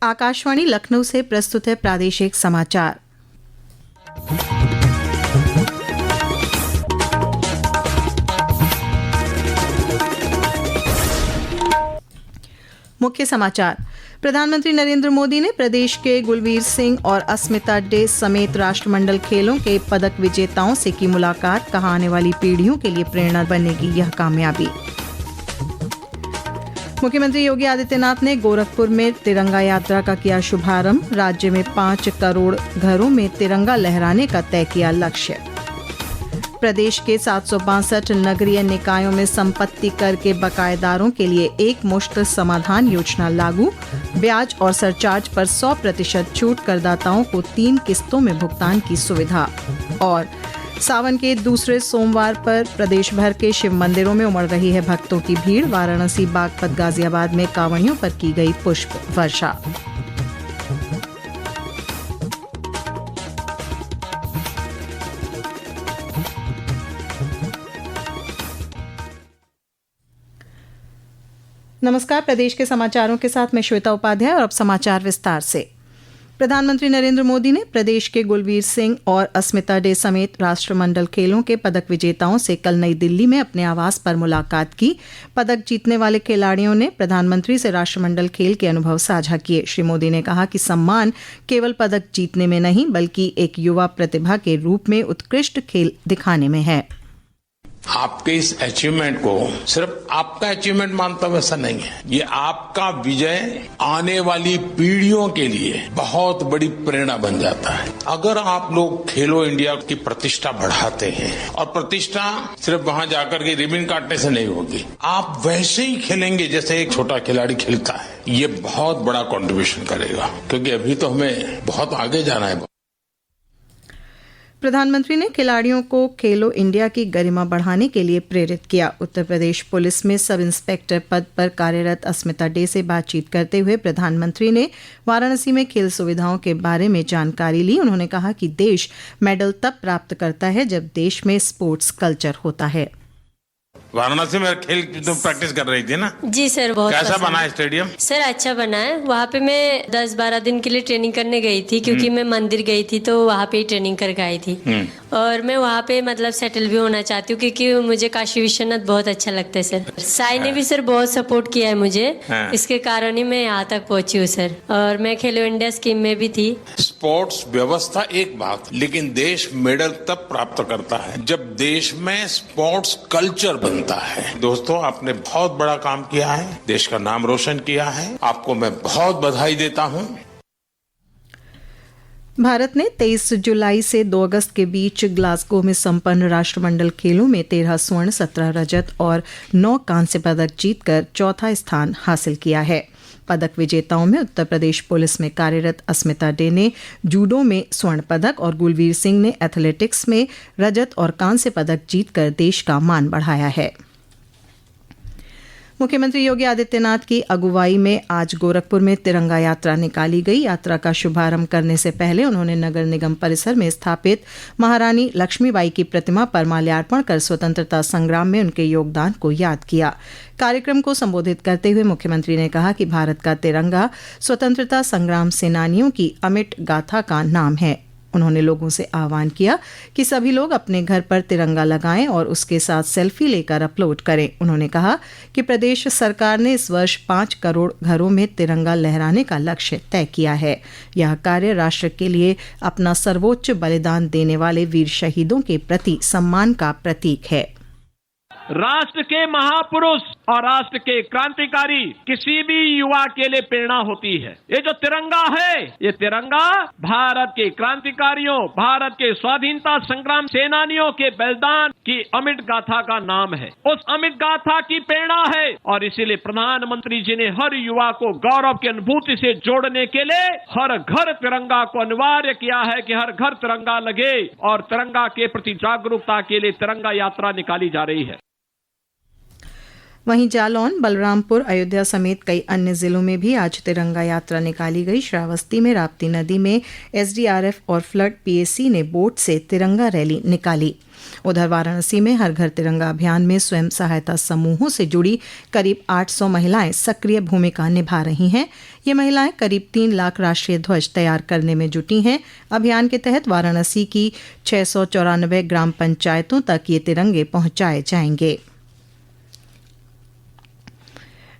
आकाशवाणी लखनऊ से प्रस्तुत है प्रादेशिक समाचार। मुख्य समाचार। प्रधानमंत्री नरेंद्र मोदी ने प्रदेश के गुलवीर सिंह और अस्मिता डे समेत राष्ट्रमंडल खेलों के पदक विजेताओं से की मुलाकात, कहा आने वाली पीढ़ियों के लिए प्रेरणा बनेगी यह कामयाबी। मुख्यमंत्री योगी आदित्यनाथ ने गोरखपुर में तिरंगा यात्रा का किया शुभारंभ, राज्य में 5 करोड़ घरों में तिरंगा लहराने का तय किया लक्ष्य। प्रदेश के 762 नगरीय निकायों में संपत्ति कर के बकायेदारों के लिए एक मुश्त समाधान योजना लागू, ब्याज और सरचार्ज पर 100% छूट, करदाताओं को 3 किस्तों में भुगतान की सुविधा। और सावन के दूसरे सोमवार पर प्रदेश भर के शिव मंदिरों में उमड़ रही है भक्तों की भीड़, वाराणसी, बागपत, गाजियाबाद में कांवड़ियों पर की गई पुष्प वर्षा। नमस्कार, प्रदेश के समाचारों के साथ मैं श्वेता उपाध्याय और अब समाचार विस्तार से। प्रधानमंत्री नरेंद्र मोदी ने प्रदेश के गुलवीर सिंह और अस्मिता डे समेत राष्ट्रमंडल खेलों के पदक विजेताओं से कल नई दिल्ली में अपने आवास पर मुलाकात की। पदक जीतने वाले खिलाड़ियों ने प्रधानमंत्री से राष्ट्रमंडल खेल के अनुभव साझा किए। श्री मोदी ने कहा कि सम्मान केवल पदक जीतने में नहीं, बल्कि एक युवा प्रतिभा के रूप में उत्कृष्ट खेल दिखाने में है। आपके इस अचीवमेंट को सिर्फ आपका अचीवमेंट मानता हूं, ऐसा नहीं है। ये आपका विजय आने वाली पीढ़ियों के लिए बहुत बड़ी प्रेरणा बन जाता है। अगर आप लोग खेलो इंडिया की प्रतिष्ठा बढ़ाते हैं, और प्रतिष्ठा सिर्फ वहां जाकर के रिबन काटने से नहीं होगी, आप वैसे ही खेलेंगे जैसे एक छोटा खिलाड़ी खेलता है, ये बहुत बड़ा कंट्रीब्यूशन करेगा, क्योंकि अभी तो हमें बहुत आगे जाना है। प्रधानमंत्री ने खिलाड़ियों को खेलो इंडिया की गरिमा बढ़ाने के लिए प्रेरित किया। उत्तर प्रदेश पुलिस में सब इंस्पेक्टर पद पर कार्यरत अस्मिता डे से बातचीत करते हुए प्रधानमंत्री ने वाराणसी में खेल सुविधाओं के बारे में जानकारी ली। उन्होंने कहा कि देश मेडल तब प्राप्त करता है जब देश में स्पोर्ट्स कल्चर होता है। वाराणसी में खेल तो प्रैक्टिस कर रही थी ना? जी सर, बहुत कैसा बना है स्टेडियम? सर अच्छा बना है। वहाँ पे मैं 10-12 दिन के लिए ट्रेनिंग करने गई थी, क्योंकि मैं मंदिर गई थी तो वहाँ पे ही ट्रेनिंग करके आई थी। और मैं वहाँ पे मतलब सेटल भी होना चाहती हूँ, क्योंकि मुझे काशी विश्वनाथ बहुत अच्छा लगता है सर। साई ने भी सर बहुत सपोर्ट किया है मुझे, इसके कारण ही मैं यहाँ तक पहुँची हूँ सर। और मैं खेलो इंडिया स्कीम में भी थी। स्पोर्ट्स व्यवस्था एक बात, लेकिन देश मेडल तब प्राप्त करता है जब देश में स्पोर्ट्स कल्चर बनता है। दोस्तों, आपने बहुत बड़ा काम किया है, देश का नाम रोशन किया है, आपको मैं बहुत बधाई देता हूं। भारत ने 23 जुलाई से 2 अगस्त के बीच ग्लासगो में संपन्न राष्ट्रमंडल खेलों में 13 स्वर्ण, 17 रजत और 9 कांस्य पदक जीतकर चौथा स्थान हासिल किया है। पदक विजेताओं में उत्तर प्रदेश पुलिस में कार्यरत अस्मिता डे ने जूडो में स्वर्ण पदक और गुलवीर सिंह ने एथलेटिक्स में रजत और कांस्य पदक जीतकर देश का मान बढ़ाया है। मुख्यमंत्री योगी आदित्यनाथ की अगुवाई में आज गोरखपुर में तिरंगा यात्रा निकाली गई। यात्रा का शुभारंभ करने से पहले उन्होंने नगर निगम परिसर में स्थापित महारानी लक्ष्मीबाई की प्रतिमा पर माल्यार्पण कर स्वतंत्रता संग्राम में उनके योगदान को याद किया। कार्यक्रम को संबोधित करते हुए मुख्यमंत्री ने कहा कि भारत का तिरंगा स्वतंत्रता संग्राम सेनानियों की अमिट गाथा का नाम है। उन्होंने लोगों से आह्वान किया कि सभी लोग अपने घर पर तिरंगा लगाएं और उसके साथ सेल्फी लेकर अपलोड करें। उन्होंने कहा कि प्रदेश सरकार ने इस वर्ष 5 करोड़ घरों में तिरंगा लहराने का लक्ष्य तय किया है। यह कार्य राष्ट्र के लिए अपना सर्वोच्च बलिदान देने वाले वीर शहीदों के प्रति सम्मान का प्रतीक है। राष्ट्र के महापुरुष और राष्ट्र के क्रांतिकारी किसी भी युवा के लिए प्रेरणा होती है। ये जो तिरंगा है, ये तिरंगा भारत के क्रांतिकारियों, भारत के स्वाधीनता संग्राम सेनानियों के बलिदान की अमिट गाथा का नाम है। उस अमिट गाथा की प्रेरणा है, और इसीलिए प्रधानमंत्री जी ने हर युवा को गौरव की अनुभूति से जोड़ने के लिए हर घर तिरंगा को अनिवार्य किया है कि हर घर तिरंगा लगे, और तिरंगा के प्रति जागरूकता के लिए तिरंगा यात्रा निकाली जा रही है। वहीं जालौन, बलरामपुर, अयोध्या समेत कई अन्य जिलों में भी आज तिरंगा यात्रा निकाली गई। श्रावस्ती में राप्ती नदी में एसडीआरएफ और फ्लड पीएसी ने बोट से तिरंगा रैली निकाली। उधर वाराणसी में हर घर तिरंगा अभियान में स्वयं सहायता समूहों से जुड़ी करीब 800 महिलाएं सक्रिय भूमिका निभा रही हैं। ये महिलाएं करीब 3 लाख राष्ट्रीय ध्वज तैयार करने में जुटी हैं। अभियान के तहत वाराणसी की 694 ग्राम पंचायतों तक ये तिरंगे पहुंचाए जाएंगे।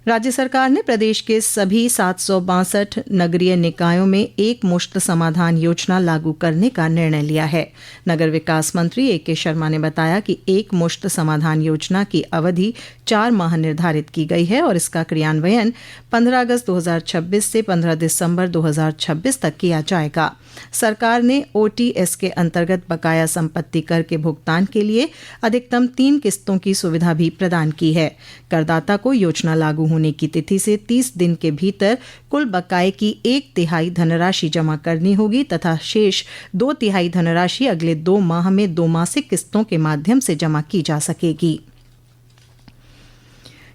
राज्य सरकार ने प्रदेश के सभी 762 नगरीय निकायों में एक मुश्त समाधान योजना लागू करने का निर्णय लिया है। नगर विकास मंत्री ए.के. शर्मा ने बताया कि एक मुश्त समाधान योजना की अवधि 4 माह निर्धारित की गई है और इसका क्रियान्वयन 15 अगस्त 2026 से 15 दिसंबर 2026 तक किया जाएगा। सरकार ने ओटीएस के अंतर्गत बकाया संपत्ति कर के भुगतान के लिए अधिकतम 3 किस्तों की सुविधा भी प्रदान की है। करदाता को योजना लागू होने की तिथि से 30 दिन के भीतर कुल बकाये की 1/3 धनराशि जमा करनी होगी तथा शेष 2/3 धनराशि अगले 2 माह में 2 मासिक किस्तों के माध्यम से जमा की जा सकेगी।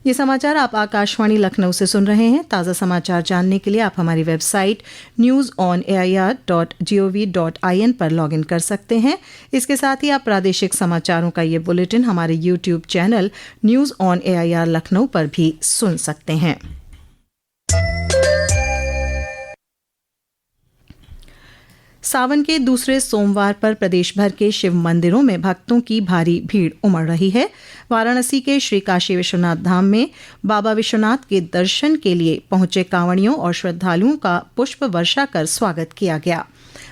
ये समाचार आप आकाशवाणी लखनऊ से सुन रहे हैं। ताज़ा समाचार जानने के लिए आप हमारी वेबसाइट newsonair.gov.in पर लॉगिन कर सकते हैं। इसके साथ ही आप प्रादेशिक समाचारों का ये बुलेटिन हमारे YouTube channel news on AIR Lucknow पर भी सुन सकते हैं। सावन के दूसरे सोमवार पर प्रदेश भर के शिव मंदिरों में भक्तों की भारी भीड़ उमड़ रही है। वाराणसी के श्री काशी विश्वनाथ धाम में बाबा विश्वनाथ के दर्शन के लिए पहुंचे कांवड़ियों और श्रद्धालुओं का पुष्प वर्षा कर स्वागत किया गया।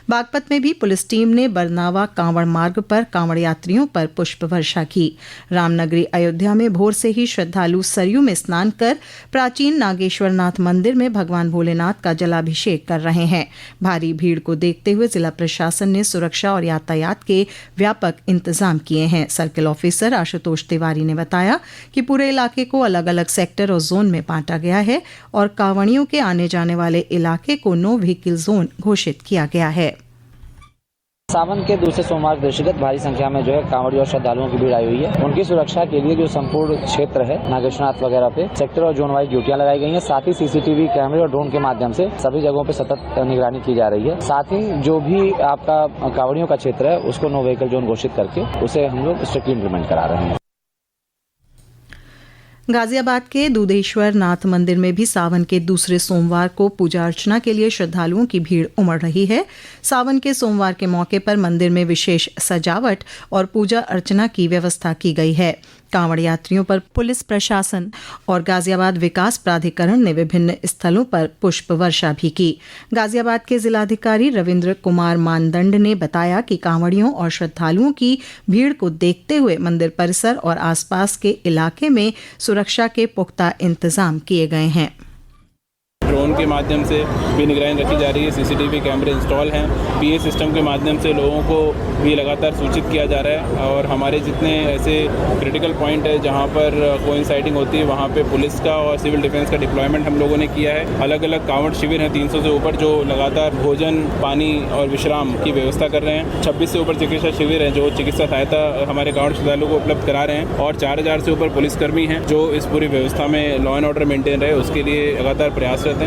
बागपत में भी पुलिस टीम ने बरनावा कांवड़ मार्ग पर कांवड़ यात्रियों पर पुष्प वर्षा की। रामनगरी अयोध्या में भोर से ही श्रद्धालु सरयू में स्नान कर प्राचीन नागेश्वरनाथ मंदिर में भगवान भोलेनाथ का जलाभिषेक कर रहे हैं। भारी भीड़ को देखते हुए जिला प्रशासन ने सुरक्षा और यातायात के व्यापक इंतजाम किए हैं। सर्किल ऑफिसर आशुतोष तिवारी ने बताया कि पूरे इलाके को अलग अलग सेक्टर और जोन में बांटा गया है और कांवड़ियों के आने जाने वाले इलाके को नो व्हीकल जोन घोषित किया गया है। सावन के दूसरे सोमवार के दृष्टिगत भारी संख्या में जो है कांवड़ी और श्रद्धालुओं की भीड़ आई हुई है। उनकी सुरक्षा के लिए जो संपूर्ण क्षेत्र है नागेश्वरनाथ वगैरह पे सेक्टर और जोन वाइज ड्यूटियां लगाई गई हैं। साथ ही सीसीटीवी कैमरे और ड्रोन के माध्यम से सभी जगहों पे सतत निगरानी की जा रही है। साथ ही जो भी आपका कांवड़ियों का क्षेत्र है उसको नो व्हीकल जोन घोषित करके उसे हम लोग स्ट्रिक्टली इम्प्लीमेंट करा रहे हैं। गाजियाबाद के दूधेश्वर नाथ मंदिर में भी सावन के दूसरे सोमवार को पूजा अर्चना के लिए श्रद्धालुओं की भीड़ उमड़ रही है। सावन के सोमवार के मौके पर मंदिर में विशेष सजावट और पूजा अर्चना की व्यवस्था की गई है। कांवड़ यात्रियों पर पुलिस प्रशासन और गाजियाबाद विकास प्राधिकरण ने विभिन्न स्थलों पर पुष्प वर्षा भी की। गाजियाबाद के जिलाधिकारी रविंद्र कुमार मानदंड ने बताया कि कांवड़ियों और श्रद्धालुओं की भीड़ को देखते हुए मंदिर परिसर और आसपास के इलाके में सुरक्षा के पुख्ता इंतजाम किए गए हैं। ड्रोन के माध्यम से भी निगरानी रखी जा रही है। सीसीटीवी कैमरे इंस्टॉल हैं। पीए सिस्टम के माध्यम से लोगों को भी लगातार सूचित किया जा रहा है और हमारे जितने ऐसे क्रिटिकल पॉइंट है जहां पर कोइंसाइडिंग होती है वहां पे पुलिस का और सिविल डिफेंस का डिप्लॉयमेंट हम लोगों ने किया है। अलग अलग कांवड़ शिविर हैं 300 से ऊपर जो लगातार भोजन, पानी और विश्राम की व्यवस्था कर रहे हैं। 26 से ऊपर चिकित्सा शिविर हैं जो चिकित्सा सहायता हमारे कांवड़ श्रद्धालुओं को उपलब्ध करा रहे हैं और 4000 से ऊपर पुलिसकर्मी हैं जो इस पूरी व्यवस्था में लॉ एंड ऑर्डर मेंटेन रहे उसके लिए लगातार प्रयासरत हैं।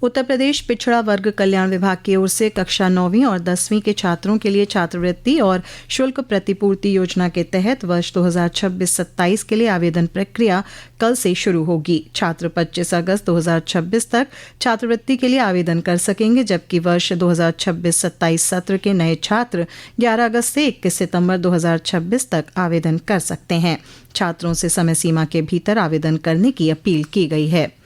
उत्तर प्रदेश पिछड़ा वर्ग कल्याण विभाग की ओर से कक्षा 9वीं और 10वीं के छात्रों के लिए छात्रवृत्ति और शुल्क प्रतिपूर्ति योजना के तहत वर्ष 2026-27 के लिए आवेदन प्रक्रिया कल से शुरू होगी। छात्र 25 अगस्त 2026 तक छात्रवृत्ति के लिए आवेदन कर सकेंगे, जबकि वर्ष 2026-27 सत्र के नए छात्र 11 अगस्त से 21 सितंबर 2026 तक आवेदन कर सकते हैं। छात्रों से समय सीमा के भीतर आवेदन करने की अपील की गई है।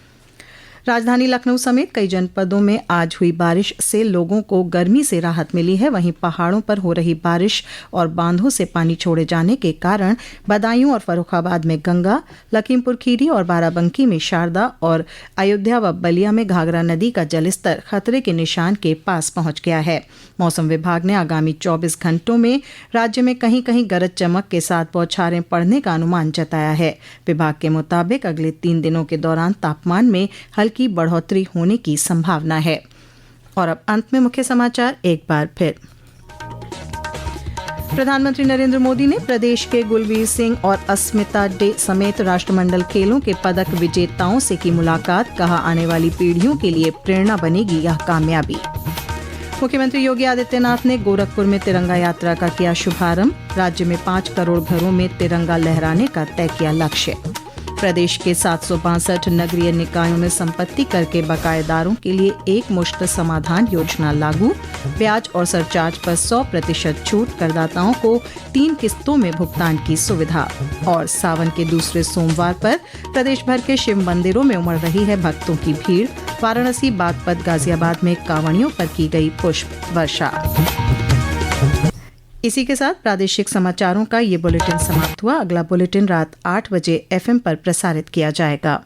राजधानी लखनऊ समेत कई जनपदों में आज हुई बारिश से लोगों को गर्मी से राहत मिली है। वहीं पहाड़ों पर हो रही बारिश और बांधों से पानी छोड़े जाने के कारण बदायूं और फर्रुखाबाद में गंगा, लखीमपुर खीरी और बाराबंकी में शारदा और अयोध्या व बलिया में घाघरा नदी का जलस्तर खतरे के निशान के पास पहुंच गया है। मौसम विभाग ने आगामी 24 घंटों में राज्य में कहीं कहीं गरज चमक के साथ बौछारें पड़ने का अनुमान जताया है। विभाग के मुताबिक अगले 3 दिनों के दौरान तापमान में की बढ़ोतरी होने की संभावना है। और अब अंत में मुख्य समाचार एक बार फिर। प्रधानमंत्री नरेंद्र मोदी ने प्रदेश के गुलबीर सिंह और अस्मिता डे समेत राष्ट्रमंडल खेलों के पदक विजेताओं से की मुलाकात, कहा आने वाली पीढ़ियों के लिए प्रेरणा बनेगी यह कामयाबी। मुख्यमंत्री योगी आदित्यनाथ ने गोरखपुर में तिरंगा यात्रा का किया शुभारंभ, राज्य में 5 करोड़ घरों में तिरंगा लहराने का तय किया लक्ष्य। प्रदेश के 762 नगरीय निकायों में संपत्ति कर के बकायेदारों के लिए एक मुश्त समाधान योजना लागू, ब्याज और सरचार्ज पर 100% छूट, करदाताओं को 3 किस्तों में भुगतान की सुविधा। और सावन के दूसरे सोमवार पर प्रदेश भर के शिव मंदिरों में उमड़ रही है भक्तों की भीड़, वाराणसी, बागपत, गाजियाबाद में कांवड़ियों पर की गई पुष्प वर्षा। इसी के साथ प्रादेशिक समाचारों का ये बुलेटिन समाप्त हुआ। अगला बुलेटिन रात 8 बजे FM पर प्रसारित किया जाएगा।